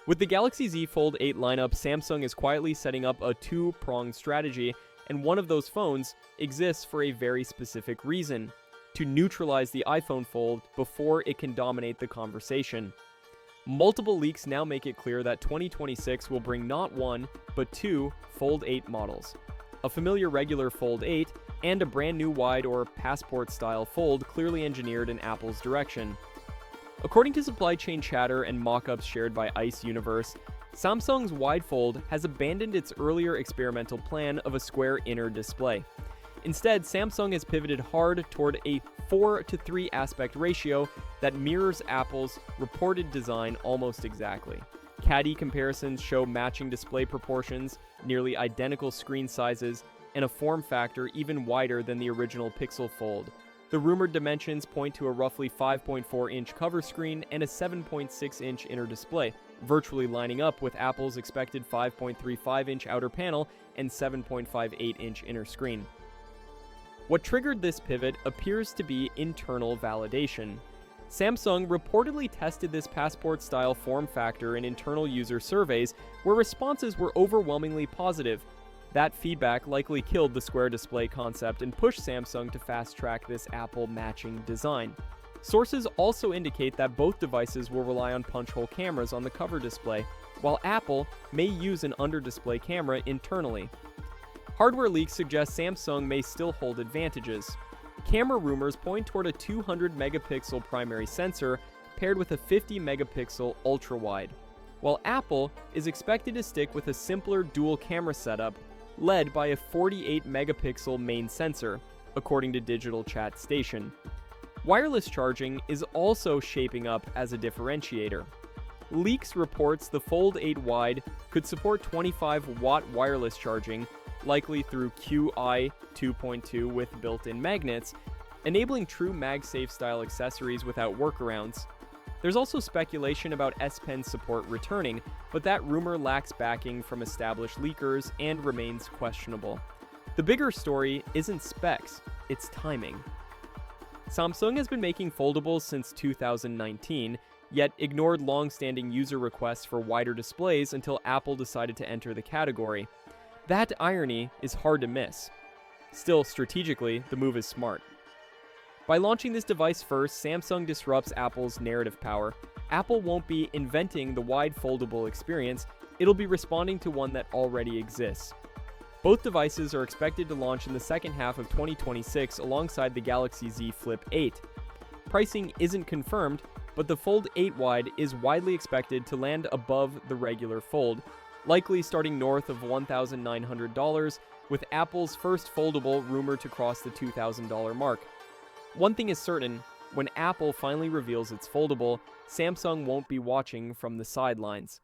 With the Galaxy Z Fold 8 lineup, Samsung is quietly setting up a two-pronged strategy, and one of those phones exists for a very specific reason: to neutralize the iPhone Fold before it can dominate the conversation. Multiple leaks now make it clear that 2026 will bring not one, but two Fold 8 models: a familiar regular Fold 8 and a brand new wide or passport-style Fold clearly engineered in Apple's direction. According to supply chain chatter and mock-ups shared by Ice Universe, Samsung's wide fold has abandoned its earlier experimental plan of a square inner display. Instead, Samsung has pivoted hard toward a 4:3 aspect ratio that mirrors Apple's reported design almost exactly. Caddy comparisons show matching display proportions, nearly identical screen sizes, and a form factor even wider than the original Pixel Fold. The rumored dimensions point to a roughly 5.4-inch cover screen and a 7.6-inch inner display, virtually lining up with Apple's expected 5.35-inch outer panel and 7.58-inch inner screen. What triggered this pivot appears to be internal validation. Samsung reportedly tested this passport-style form factor in internal user surveys, where responses were overwhelmingly positive. That feedback likely killed the square display concept and pushed Samsung to fast-track this Apple-matching design. Sources also indicate that both devices will rely on punch-hole cameras on the cover display, while Apple may use an under-display camera internally. Hardware leaks suggest Samsung may still hold advantages. Camera rumors point toward a 200-megapixel primary sensor paired with a 50-megapixel ultra-wide, while Apple is expected to stick with a simpler dual-camera setup led by a 48-megapixel main sensor, according to Digital Chat Station. Wireless charging is also shaping up as a differentiator. Leaks reports the Fold 8 Wide could support 25-watt wireless charging, likely through Qi 2.2 with built-in magnets, enabling true MagSafe-style accessories without workarounds. There's also speculation about S Pen support returning, but that rumor lacks backing from established leakers and remains questionable. The bigger story isn't specs, it's timing. Samsung has been making foldables since 2019, yet ignored long-standing user requests for wider displays until Apple decided to enter the category. That irony is hard to miss. Still, strategically, the move is smart. By launching this device first, Samsung disrupts Apple's narrative power. Apple won't be inventing the wide foldable experience, it'll be responding to one that already exists. Both devices are expected to launch in the second half of 2026 alongside the Galaxy Z Flip 8. Pricing isn't confirmed, but the Fold 8 Wide is widely expected to land above the regular Fold, likely starting north of $1,900, with Apple's first foldable rumored to cross the $2,000 mark. One thing is certain: when Apple finally reveals its foldable, Samsung won't be watching from the sidelines.